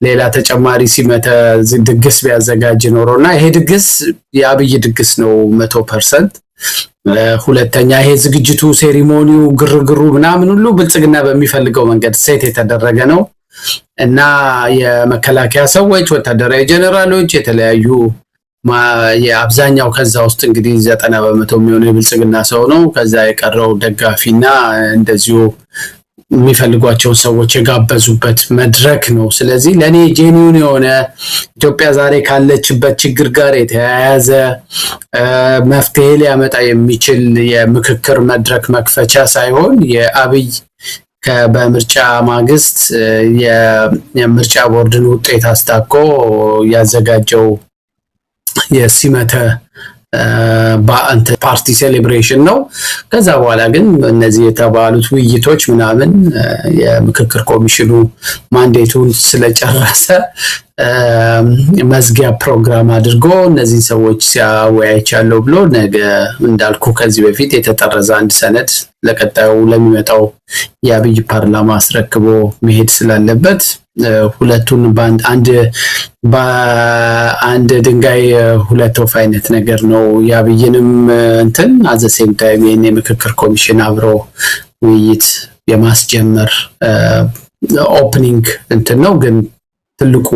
ሌላ ተጨማሪ ሲመተ ድግስ ቢያዘጋጅ ኖሮና ይሄ ድግስ የአብይ ድግስ ነው 100%። ሁለተኛ ይሄ ዝግጅቱ ሴሪሞኒው ግርግሩ ምናምን ሁሉ ብልጽግና በሚፈልገው መንገድ ሴት የተደረገ ነው እና የመከላከያ ሰዎች ወታደራዊ ጀነራሎች የተለያዩ የአብዛኛው ከዛ ውስጥ እንግዲህ 90% የሚሆነው የብልጽግና ሰው ነው። ከዛ የቀረው ደጋፊና እንደዚሁ የሚፈልጓቸው ሰዎች የጋበዙበት መድረክ ነው። ስለዚህ ለኔ ጄኒውን የሆነ ኢትዮጵያ ዛሬ ካለችበት ችግር ጋር የተያያዘ መፍትሄ ሊያመጣ የሚችል የምክክር መድረክ መክፈቻ ሳይሆን የአብይ በምርጫ ማግስት የምርጫ ቦርድን ውጤት አስታኮ ያዘጋጀው የሲመተ ፓርቲ ሴሌብሬሽን ነው። ከዛ በኋላ ግን እነዚህ የተባሉት ውይይቶች ምናምን የምክክር ኮሚሽኑ ማንዴቱን ስለጨረሰ መዝጊያ ፕሮግራም አድርጎ እነዚህ ሰዎች ሲያወያይቻለሁ ብሎ ነገ እንዳልኩ ከዚህ በፊት የተጠረዘ አንድ ሰነድ ለቀጣዩ ለሚመጣው የአብይ ፓርላማ አስረክቦ መሄድ ስላለበት ሁለቱን በአንድ ድንጋይ ሁለት ወፍ አይነት ነገር ነው። የአብይንም እንትን አዘሴም ታይም የምክክር ኮሚሽን አብሮ ውይይት የማስጀመር ኦፕኒንግ እንትን ነው። ግን ትልቁ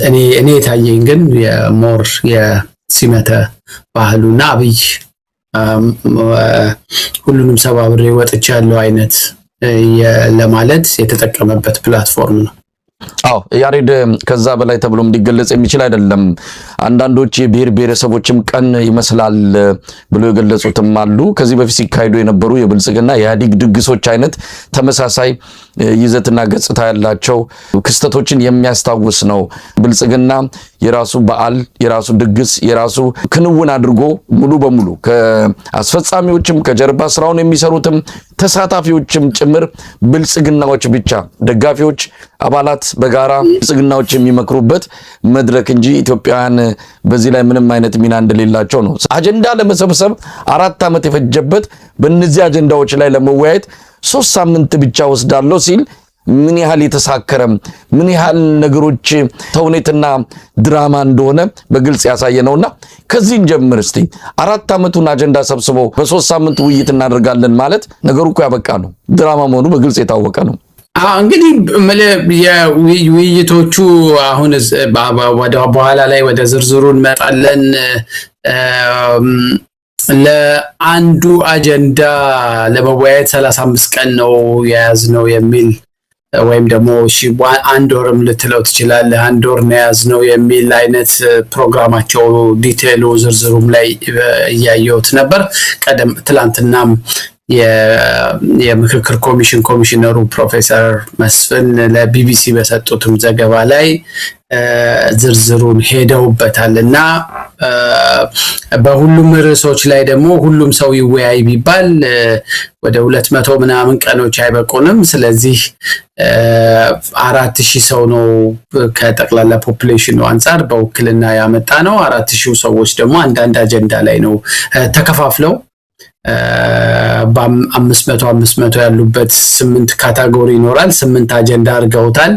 እኔ የታየኝ ግን የሞር የሲመተ ባህሉና አብይ ሁሉንም ሰባብሬ ወጥቻለሁ አይነት ለማለት የተጠቀመበት ፕላትፎርም ነው። አዎ ያሬድ ከዛ በላይ ተብሎም ሊገለጽ የሚችል አይደለም። አንዳንዶች የብሔር ብሔረሰቦችም ቀን ይመስላል ብሎ የገለጹትም አሉ። ከዚህ በፊት ሲካሄዱ የነበሩ የብልጽግና የኢህአዴግ ድግሶች አይነት ተመሳሳይ ይዘትና ገጽታ ያላቸው ክስተቶችን የሚያስታውስ ነው። ብልጽግና የራሱ በዓል፣ የራሱ ድግስ፣ የራሱ ክንውን አድርጎ ሙሉ በሙሉ ከአስፈጻሚዎችም ከጀርባ ስራውን የሚሰሩትም ተሳታፊዎችም ጭምር ብልጽግናዎች ብቻ ደጋፊዎች፣ አባላት በጋራ ብልጽግናዎች የሚመክሩበት መድረክ እንጂ ኢትዮጵያውያን በዚህ ላይ ምንም አይነት ሚና እንደሌላቸው ነው። አጀንዳ ለመሰብሰብ 4 ዓመት የፈጀበት በእነዚህ አጀንዳዎች ላይ ለመወያየት 3 ሳምንት ብቻ ወስዳለሁ ሲል ምን ያህል የተሳከረም ምን ያህል ነገሮች ተውኔትና ድራማ እንደሆነ በግልጽ ያሳየ ነውና ከዚህን ጀምር እስቲ 4 ዓመቱን አጀንዳ ሰብስበው በ3 ሳምንት ውይይት እናደርጋለን ማለት ነገሩ እኮ ያበቃ ነው። ድራማ መሆኑ በግልጽ የታወቀ ነው። እንግዲህ የውይይቶቹ አሁን ወደ በኋላ ላይ ወደ ዝርዝሩ እንመጣለን። ለአንዱ አጀንዳ ለመወያየት 35 ቀን ነው የያዝነው የሚል ወይም ደግሞ አንድ ወርም ልትለው ትችላለህ፣ አንድ ወር ነው የያዝነው የሚል አይነት ፕሮግራማቸው ዲቴሉ ዝርዝሩም ላይ እያየሁት ነበር። ትላንትናም የምክክር ኮሚሽነሩ ፕሮፌሰር መስፍን ለቢቢሲ በሰጡትም ዘገባ ላይ ዝርዝሩን ሄደውበታል እና በሁሉም ርዕሶች ላይ ደግሞ ሁሉም ሰው ይወያይ ቢባል ወደ 200 ምናምን ቀኖች አይበቁንም። ስለዚህ 4000 ሰው ነው ከጠቅላላ ፖፑሌሽኑ አንፃር በውክልና ያመጣ ነው። 4000 ሰዎች ደግሞ አንዳንድ አጀንዳ ላይ ነው ተከፋፍለው በ500 ያሉበት 8 ካታጎሪ ይኖራል። 8 አጀንዳ አድርገውታል።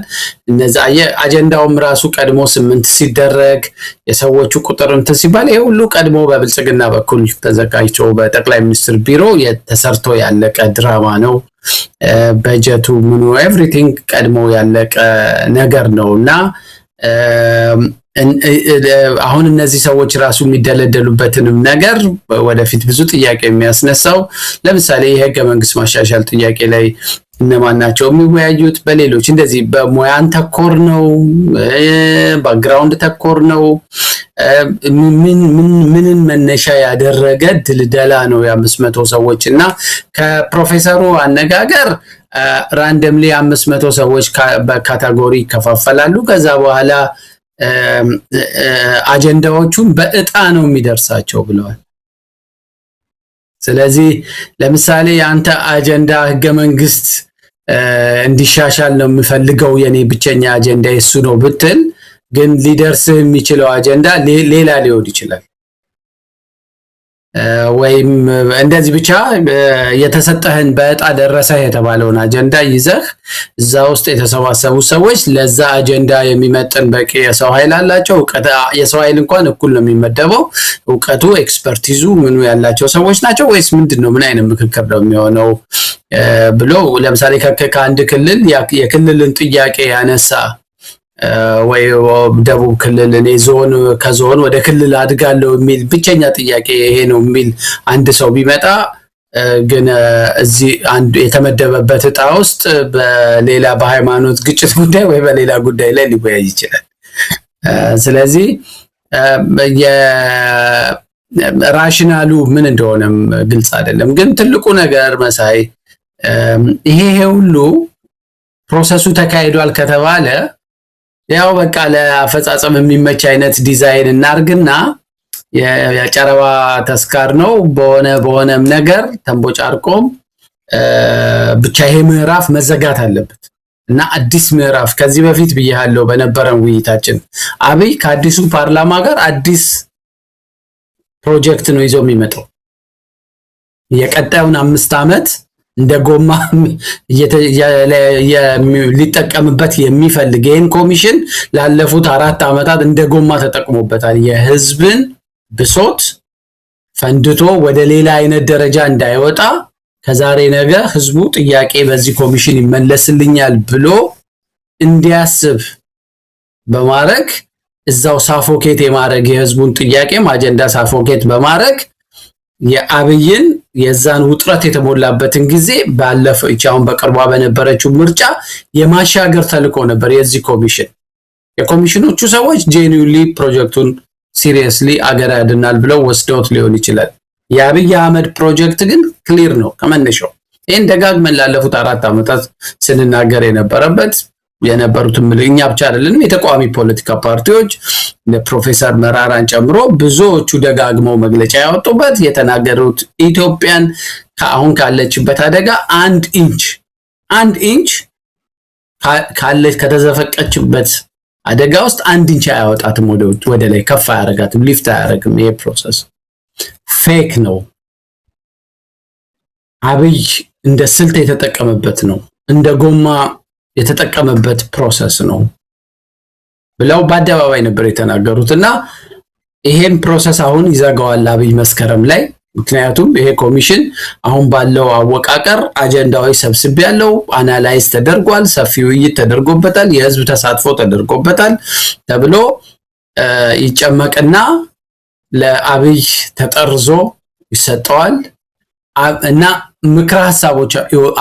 እነዛ አጀንዳውም ራሱ ቀድሞ 8 ሲደረግ የሰዎቹ ቁጥር እንትን ሲባል ይሄ ሁሉ ቀድሞ በብልጽግና በኩል ተዘጋጅቶ በጠቅላይ ሚኒስትር ቢሮ የተሰርቶ ያለቀ ድራማ ነው። በጀቱ ምኑ ኤቭሪቲንግ ቀድሞ ያለቀ ነገር ነውና አሁን እነዚህ ሰዎች ራሱ የሚደለደሉበትንም ነገር ወደፊት ብዙ ጥያቄ የሚያስነሳው ለምሳሌ የህገ መንግስት ማሻሻል ጥያቄ ላይ እነማን ናቸው የሚወያዩት? በሌሎች እንደዚህ በሙያን ተኮር ነው፣ ባክግራውንድ ተኮር ነው፣ ምንን መነሻ ያደረገ ድልደላ ነው የ500 ሰዎች እና ከፕሮፌሰሩ አነጋገር ራንደምሊ 500 ሰዎች በካታጎሪ ይከፋፈላሉ። ከዛ በኋላ አጀንዳዎቹን በእጣ ነው የሚደርሳቸው ብለዋል። ስለዚህ ለምሳሌ አንተ አጀንዳ ህገ መንግስት እንዲሻሻል ነው የምፈልገው የኔ ብቸኛ አጀንዳ እሱ ነው ብትል ግን ሊደርስ የሚችለው አጀንዳ ሌላ ሊሆን ይችላል። ወይም እንደዚህ ብቻ የተሰጠህን በዕጣ ደረሰህ የተባለውን አጀንዳ ይዘህ እዛ ውስጥ የተሰባሰቡ ሰዎች ለዛ አጀንዳ የሚመጥን በቂ የሰው ኃይል አላቸው። የሰው ኃይል እንኳን እኩል ነው የሚመደበው። እውቀቱ ኤክስፐርቲዙ ምኑ ያላቸው ሰዎች ናቸው ወይስ ምንድነው? ምን አይነት ምክክር ነው የሚሆነው ብሎ ለምሳሌ ከአንድ ክልል የክልልን ጥያቄ ያነሳ ወይ ደቡብ ክልል እኔ ከዞን ወደ ክልል አድጋለሁ የሚል ብቸኛ ጥያቄ ይሄ ነው የሚል አንድ ሰው ቢመጣ ግን እዚህ አንድ የተመደበበት ዕጣ ውስጥ በሌላ በሃይማኖት ግጭት ጉዳይ ወይ በሌላ ጉዳይ ላይ ሊወያይ ይችላል። ስለዚህ ራሽናሉ ምን እንደሆነም ግልጽ አይደለም። ግን ትልቁ ነገር መሳይ ይሄ ሁሉ ፕሮሰሱ ተካሂዷል ከተባለ ያው በቃ ለአፈጻጸም የሚመች አይነት ዲዛይን እናርግና የጨረባ ተስካር ነው በሆነም ነገር ተንቦጫርቆም ብቻ ይሄ ምዕራፍ መዘጋት አለበት እና አዲስ ምዕራፍ ከዚህ በፊት ብያለሁ በነበረን ውይይታችን አብይ ከአዲሱ ፓርላማ ጋር አዲስ ፕሮጀክት ነው ይዞ የሚመጣው የቀጣዩን 5 ዓመት እንደ ጎማ ሊጠቀምበት የሚፈልግ ይህን ኮሚሽን ላለፉት 4 ዓመታት እንደ ጎማ ተጠቅሞበታል። የህዝብን ብሶት ፈንድቶ ወደ ሌላ አይነት ደረጃ እንዳይወጣ ከዛሬ ነገ ህዝቡ ጥያቄ በዚህ ኮሚሽን ይመለስልኛል ብሎ እንዲያስብ በማድረግ እዛው ሳፎኬት የማድረግ የህዝቡን ጥያቄም አጀንዳ ሳፎኬት በማድረግ የአብይን የዛን ውጥረት የተሞላበትን ጊዜ ባለፈው አሁን በቅርቧ በነበረችው ምርጫ የማሻገር ተልዕኮ ነበር የዚህ ኮሚሽን። የኮሚሽኖቹ ሰዎች ጄኒዩንሊ ፕሮጀክቱን ሲሪየስሊ አገር ያድናል ብለው ወስደውት ሊሆን ይችላል። የአብይ አህመድ ፕሮጀክት ግን ክሊር ነው ከመነሻው። ይህን ደጋግመን ላለፉት 4 ዓመታት ስንናገር የነበሩትን እኛ ብቻ አይደለንም፣ የተቃዋሚ ፖለቲካ ፓርቲዎች ፕሮፌሰር መራራን ጨምሮ ብዙዎቹ ደጋግመው መግለጫ ያወጡበት የተናገሩት ኢትዮጵያን አሁን ካለችበት አደጋ 1 ኢንች ካለች ከተዘፈቀችበት አደጋ ውስጥ 1 ኢንች አያወጣትም፣ ወደ ላይ ከፍ አያረጋትም፣ ሊፍት አያረግም። ይሄ ፕሮሰስ ፌክ ነው። አብይ እንደ ስልት የተጠቀመበት ነው፣ እንደ ጎማ የተጠቀመበት ፕሮሰስ ነው ብለው በአደባባይ ነበር የተናገሩት እና ይሄን ፕሮሰስ አሁን ይዘጋዋል አብይ መስከረም ላይ። ምክንያቱም ይሄ ኮሚሽን አሁን ባለው አወቃቀር አጀንዳዎች ሰብስብ ያለው አናላይዝ ተደርጓል፣ ሰፊ ውይይት ተደርጎበታል፣ የህዝብ ተሳትፎ ተደርጎበታል ተብሎ ይጨመቅና ለአብይ ተጠርዞ ይሰጠዋል እና ምክረ ሐሳቦች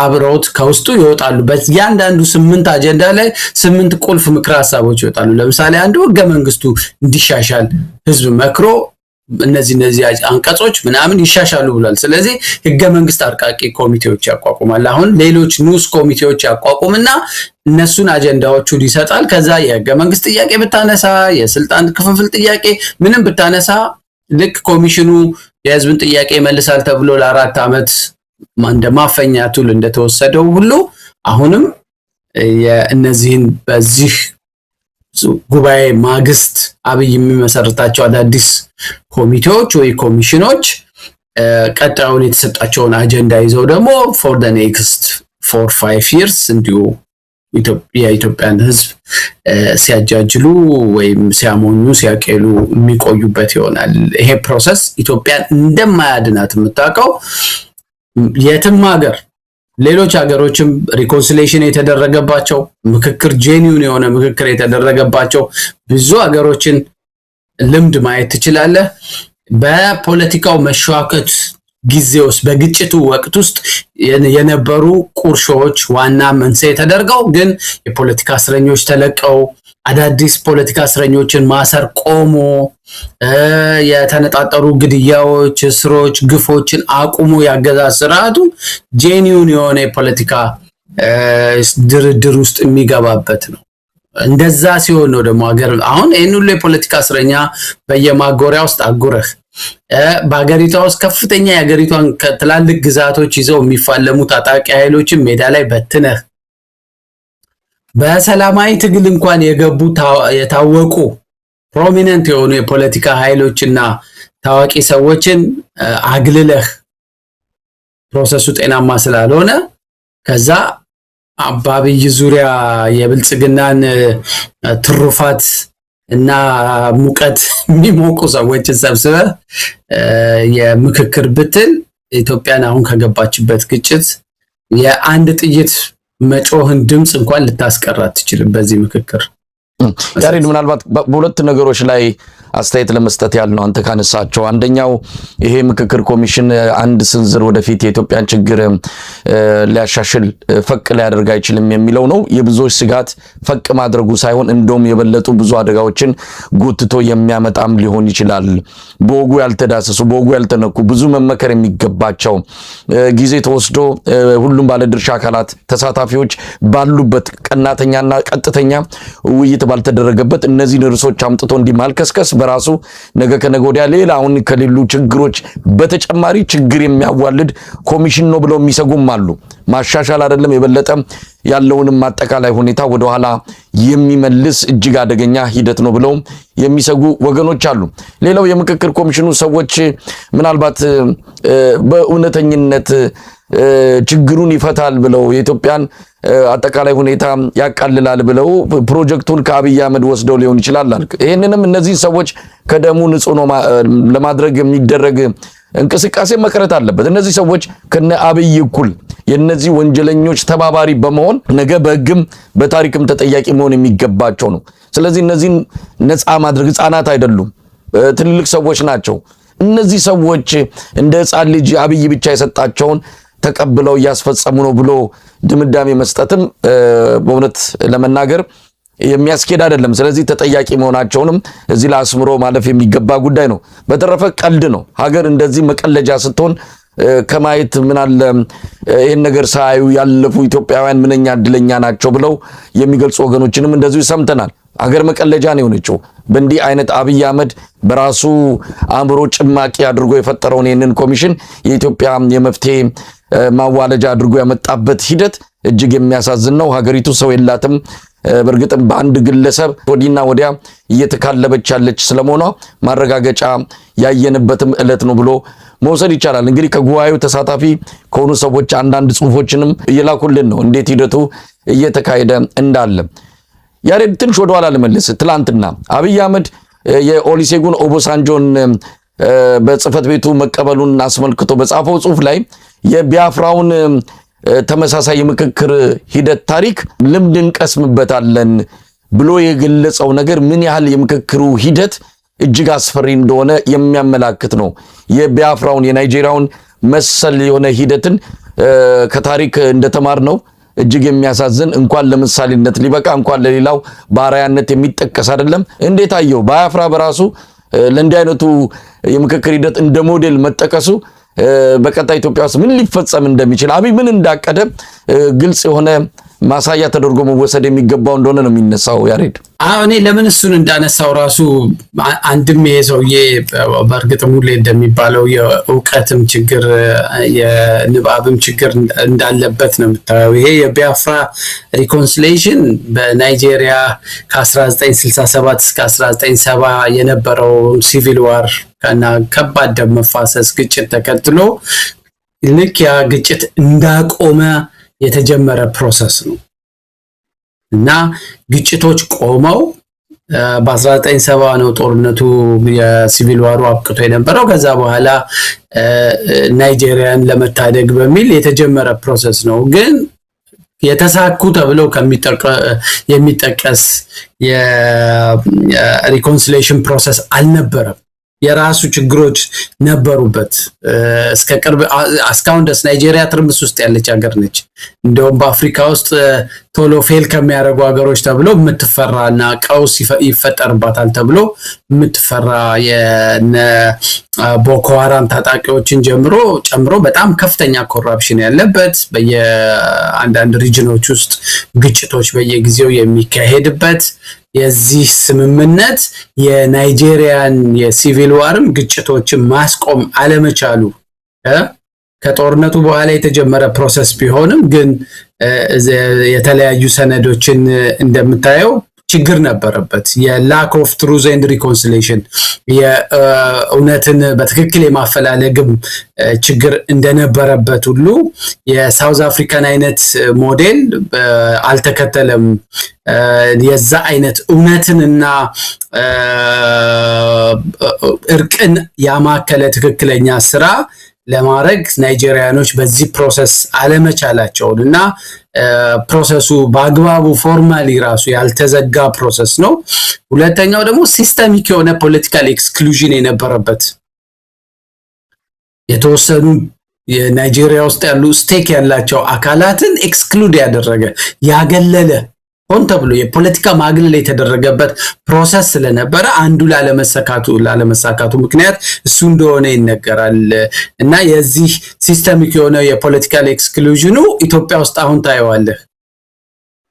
አብረውት ከውስጡ ይወጣሉ። በእያንዳንዱ 8 አጀንዳ ላይ 8 ቁልፍ ምክረ ሐሳቦች ይወጣሉ። ለምሳሌ አንዱ ህገ መንግስቱ እንዲሻሻል ህዝብ መክሮ እነዚህ አንቀጾች ምናምን ይሻሻሉ ብሏል። ስለዚህ ህገ መንግስት አርቃቂ ኮሚቴዎች ያቋቁማል። አሁን ሌሎች ንዑስ ኮሚቴዎች ያቋቁምና እነሱን አጀንዳዎቹን ይሰጣል። ከዛ የህገ መንግስት ጥያቄ ብታነሳ፣ የስልጣን ክፍፍል ጥያቄ ምንም ብታነሳ ልክ ኮሚሽኑ የህዝብን ጥያቄ ይመልሳል ተብሎ ለ4 ዓመት እንደ ማፈኛ ቱል እንደተወሰደው ሁሉ አሁንም የእነዚህን በዚህ ጉባኤ ማግስት አብይ የሚመሰርታቸው አዳዲስ ኮሚቴዎች ወይ ኮሚሽኖች ቀጣዩን የተሰጣቸውን አጀንዳ ይዘው ደግሞ for the next 4-5 years እንዲሁ የኢትዮጵያን ህዝብ ሲያጃጅሉ ወይም ሲያሞኙ ሲያቀሉ የሚቆዩበት ይሆናል። ይሄ ፕሮሰስ ኢትዮጵያን እንደማያድናት የምታውቀው የትም ሀገር ሌሎች ሀገሮችም ሪኮንሲሌሽን የተደረገባቸው ምክክር ጄኒዩን የሆነ ምክክር የተደረገባቸው ብዙ ሀገሮችን ልምድ ማየት ትችላለህ። በፖለቲካው መሸዋከት ጊዜ ውስጥ በግጭቱ ወቅት ውስጥ የነበሩ ቁርሾች ዋና መንስኤ ተደርገው ግን የፖለቲካ እስረኞች ተለቀው አዳዲስ ፖለቲካ እስረኞችን ማሰር ቆሞ የተነጣጠሩ ግድያዎች፣ እስሮች፣ ግፎችን አቁሞ ያገዛዝ ስርዓቱ ጄኒዩን የሆነ የፖለቲካ ድርድር ውስጥ የሚገባበት ነው። እንደዛ ሲሆን ነው ደግሞ ሀገር አሁን ይህን ሁሉ የፖለቲካ እስረኛ በየማጎሪያ ውስጥ አጉረህ በሀገሪቷ ውስጥ ከፍተኛ የሀገሪቷን ትላልቅ ግዛቶች ይዘው የሚፋለሙ ታጣቂ ኃይሎችን ሜዳ ላይ በትነህ በሰላማዊ ትግል እንኳን የገቡ የታወቁ ፕሮሚነንት የሆኑ የፖለቲካ ኃይሎችና ታዋቂ ሰዎችን አግልለህ ፕሮሰሱ ጤናማ ስላልሆነ ከዛ አባብይ ዙሪያ የብልጽግናን ትሩፋት እና ሙቀት የሚሞቁ ሰዎችን ሰብስበህ የምክክር ብትል ኢትዮጵያን አሁን ከገባችበት ግጭት የአንድ ጥይት መጮህን ድምጽ እንኳን ልታስቀራ አትችልም በዚህ ምክክር። ያሬድ ምናልባት በሁለት ነገሮች ላይ አስተያየት ለመስጠት ያህል ነው አንተ ካነሳቸው። አንደኛው ይሄ ምክክር ኮሚሽን አንድ ስንዝር ወደፊት የኢትዮጵያን ችግር ሊያሻሽል ፈቅ ሊያደርግ አይችልም የሚለው ነው። የብዙዎች ስጋት ፈቅ ማድረጉ ሳይሆን እንደውም የበለጡ ብዙ አደጋዎችን ጎትቶ የሚያመጣም ሊሆን ይችላል። በወጉ ያልተዳሰሱ በወጉ ያልተነኩ ብዙ መመከር የሚገባቸው ጊዜ ተወስዶ ሁሉም ባለድርሻ አካላት ተሳታፊዎች ባሉበት ቀናተኛና ቀጥተኛ ውይይት ባልተደረገበት እነዚህን ርዕሶች አምጥቶ እንዲማልከስከስ በራሱ ነገ ከነገ ወዲያ ሌላ አሁን ከሌሉ ችግሮች በተጨማሪ ችግር የሚያዋልድ ኮሚሽን ነው ብለው የሚሰጉም አሉ። ማሻሻል አይደለም የበለጠ ያለውንም አጠቃላይ ሁኔታ ወደኋላ የሚመልስ እጅግ አደገኛ ሂደት ነው ብለው የሚሰጉ ወገኖች አሉ። ሌላው የምክክር ኮሚሽኑ ሰዎች ምናልባት በእውነተኝነት ችግሩን ይፈታል ብለው የኢትዮጵያን አጠቃላይ ሁኔታ ያቃልላል ብለው ፕሮጀክቱን ከአብይ አህመድ ወስደው ሊሆን ይችላል አልክ። ይሄንንም እነዚህ ሰዎች ከደሙ ንጹህ ነው ለማድረግ የሚደረግ እንቅስቃሴ መከረት አለበት። እነዚህ ሰዎች ከነ አብይ እኩል የነዚህ ወንጀለኞች ተባባሪ በመሆን ነገ በህግም በታሪክም ተጠያቂ መሆን የሚገባቸው ነው። ስለዚህ እነዚህን ነፃ ማድረግ ህፃናት አይደሉም፣ ትልልቅ ሰዎች ናቸው። እነዚህ ሰዎች እንደ ህፃን ልጅ አብይ ብቻ የሰጣቸውን ተቀብለው እያስፈጸሙ ነው ብሎ ድምዳሜ መስጠትም በእውነት ለመናገር የሚያስኬድ አይደለም። ስለዚህ ተጠያቂ መሆናቸውንም እዚህ ላይ አስምሮ ማለፍ የሚገባ ጉዳይ ነው። በተረፈ ቀልድ ነው። ሀገር እንደዚህ መቀለጃ ስትሆን ከማየት ምን አለ ይሄን ነገር ሳያዩ ያለፉ ኢትዮጵያውያን ምንኛ እድለኛ ናቸው ብለው የሚገልጹ ወገኖችንም እንደዚሁ ሰምተናል። ሀገር መቀለጃ ነው የሆነችው። በእንዲህ አይነት አብይ አህመድ በራሱ አእምሮ ጭማቂ አድርጎ የፈጠረውን ይህንን ኮሚሽን የኢትዮጵያ የመፍትሄ ማዋለጃ አድርጎ ያመጣበት ሂደት እጅግ የሚያሳዝን ነው። ሀገሪቱ ሰው የላትም። በእርግጥም በአንድ ግለሰብ ወዲና ወዲያ እየተካለበች ያለች ስለመሆኗ ማረጋገጫ ያየንበትም ዕለት ነው ብሎ መውሰድ ይቻላል። እንግዲህ ከጉባኤው ተሳታፊ ከሆኑ ሰዎች አንዳንድ ጽሁፎችንም እየላኩልን ነው እንዴት ሂደቱ እየተካሄደ እንዳለ። ያሬድ ትንሽ ወደ ኋላ ልመልስ። ትላንትና አብይ አህመድ የኦሉሴጉን ኦባሳንጆን በጽህፈት ቤቱ መቀበሉን አስመልክቶ በጻፈው ጽሁፍ ላይ የቢያፍራውን ተመሳሳይ የምክክር ሂደት ታሪክ ልምድ እንቀስምበታለን ብሎ የገለጸው ነገር ምን ያህል የምክክሩ ሂደት እጅግ አስፈሪ እንደሆነ የሚያመላክት ነው። የቢያፍራውን የናይጄሪያውን መሰል የሆነ ሂደትን ከታሪክ እንደተማር ነው እጅግ የሚያሳዝን እንኳን ለምሳሌነት ሊበቃ እንኳን ለሌላው ባሪያነት የሚጠቀስ አይደለም። እንዴት አየው? ባያፍራ በራሱ ለእንዲህ አይነቱ የምክክር ሂደት እንደ ሞዴል መጠቀሱ በቀጣይ ኢትዮጵያ ውስጥ ምን ሊፈጸም እንደሚችል አብይ ምን እንዳቀደ ግልጽ የሆነ ማሳያ ተደርጎ መወሰድ የሚገባው እንደሆነ ነው የሚነሳው። ያሬድ እኔ ለምን እሱን እንዳነሳው ራሱ አንድም ይሄ ሰውዬ በእርግጥም ሁሌ እንደሚባለው የእውቀትም ችግር የንባብም ችግር እንዳለበት ነው የምታየው። ይሄ የቢያፍራ ሪኮንሲሌሽን በናይጄሪያ ከ1967 እስከ 1970 የነበረው ሲቪል ዋር እና ከባድ ደም መፋሰስ ግጭት ተከትሎ ልክ ያ ግጭት እንዳቆመ የተጀመረ ፕሮሰስ ነው እና ግጭቶች ቆመው በ1970 ነው ጦርነቱ የሲቪል ዋሩ አብቅቶ የነበረው። ከዛ በኋላ ናይጄሪያን ለመታደግ በሚል የተጀመረ ፕሮሰስ ነው። ግን የተሳኩ ተብለው የሚጠቀስ የሪኮንሲሌሽን ፕሮሰስ አልነበረም። የራሱ ችግሮች ነበሩበት። እስካሁን ድረስ ናይጄሪያ ትርምስ ውስጥ ያለች ሀገር ነች። እንደውም በአፍሪካ ውስጥ ቶሎ ፌል ከሚያደርጉ ሀገሮች ተብሎ የምትፈራና ቀውስ ይፈጠርባታል ተብሎ የምትፈራ የነ ቦኮ ሃራም ታጣቂዎችን ጨምሮ በጣም ከፍተኛ ኮራፕሽን ያለበት በየአንዳንድ ሪጅኖች ውስጥ ግጭቶች በየጊዜው የሚካሄድበት የዚህ ስምምነት የናይጄሪያን የሲቪል ዋርም ግጭቶችን ማስቆም አለመቻሉ ከጦርነቱ በኋላ የተጀመረ ፕሮሰስ ቢሆንም ግን የተለያዩ ሰነዶችን እንደምታየው ችግር ነበረበት። የላክ ኦፍ ትሩዝ ኤንድ ሪኮንሲሌሽን የእውነትን በትክክል የማፈላለግም ችግር እንደነበረበት ሁሉ የሳውዝ አፍሪካን አይነት ሞዴል አልተከተለም። የዛ አይነት እውነትንና እርቅን ያማከለ ትክክለኛ ስራ ለማድረግ ናይጄሪያኖች በዚህ ፕሮሰስ አለመቻላቸውን እና ፕሮሰሱ በአግባቡ ፎርማሊ ራሱ ያልተዘጋ ፕሮሰስ ነው። ሁለተኛው ደግሞ ሲስተሚክ የሆነ ፖለቲካል ኤክስክሉዥን የነበረበት የተወሰኑ የናይጄሪያ ውስጥ ያሉ ስቴክ ያላቸው አካላትን ኤክስክሉድ ያደረገ ያገለለ ሆን ተብሎ የፖለቲካ ማግለል የተደረገበት ፕሮሰስ ስለነበረ አንዱ ላለመሳካቱ ምክንያት እሱ እንደሆነ ይነገራል። እና የዚህ ሲስተሚክ የሆነ የፖለቲካል ኤክስክሉዥኑ ኢትዮጵያ ውስጥ አሁን ታየዋለህ።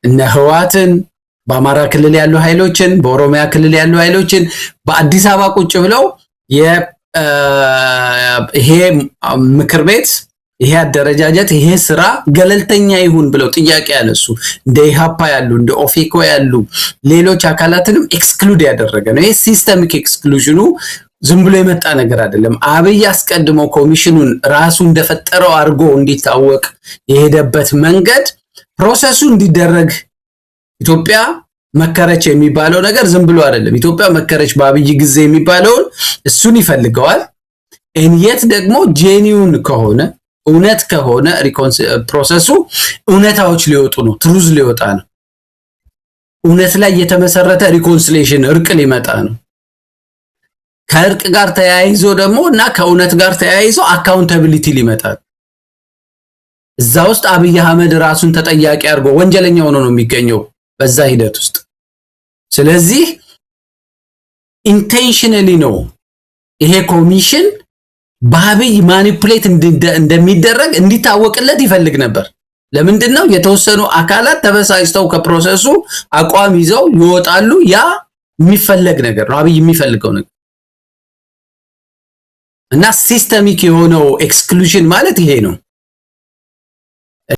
እነ ህወሓትን፣ በአማራ ክልል ያሉ ኃይሎችን፣ በኦሮሚያ ክልል ያሉ ኃይሎችን በአዲስ አበባ ቁጭ ብለው ይሄ ምክር ቤት ይሄ አደረጃጀት ይሄ ስራ ገለልተኛ ይሁን ብለው ጥያቄ ያነሱ እንደ ኢሃፓ ያሉ እንደ ኦፌኮ ያሉ ሌሎች አካላትንም ኤክስክሉድ ያደረገ ነው። ይሄ ሲስተሚክ ኤክስክሉዥኑ ዝም ብሎ የመጣ ነገር አይደለም። አብይ አስቀድሞ ኮሚሽኑን ራሱ እንደፈጠረው አድርጎ እንዲታወቅ የሄደበት መንገድ ፕሮሰሱ እንዲደረግ ኢትዮጵያ መከረች የሚባለው ነገር ዝም ብሎ አይደለም። ኢትዮጵያ መከረች በአብይ ጊዜ የሚባለውን እሱን ይፈልገዋል። እንየት ደግሞ ጄኒውን ከሆነ እውነት ከሆነ ፕሮሰሱ እውነታዎች ሊወጡ ነው፣ ትሩዝ ሊወጣ ነው። እውነት ላይ የተመሰረተ ሪኮንሲሌሽን እርቅ ሊመጣ ነው። ከእርቅ ጋር ተያይዞ ደግሞ እና ከእውነት ጋር ተያይዞ አካውንታቢሊቲ ሊመጣ ነው። እዛ ውስጥ አብይ አህመድ ራሱን ተጠያቂ አድርጎ ወንጀለኛ ሆኖ ነው የሚገኘው በዛ ሂደት ውስጥ። ስለዚህ ኢንቴንሽናሊ ነው ይሄ ኮሚሽን በአብይ ማኒፑሌት እንደሚደረግ እንዲታወቅለት ይፈልግ ነበር። ለምንድን ነው? የተወሰኑ አካላት ተበሳጭተው ከፕሮሰሱ አቋም ይዘው ይወጣሉ። ያ የሚፈለግ ነገር ነው፣ አብይ የሚፈልገው ነገር እና ሲስተሚክ የሆነው ኤክስክሉዥን ማለት ይሄ ነው።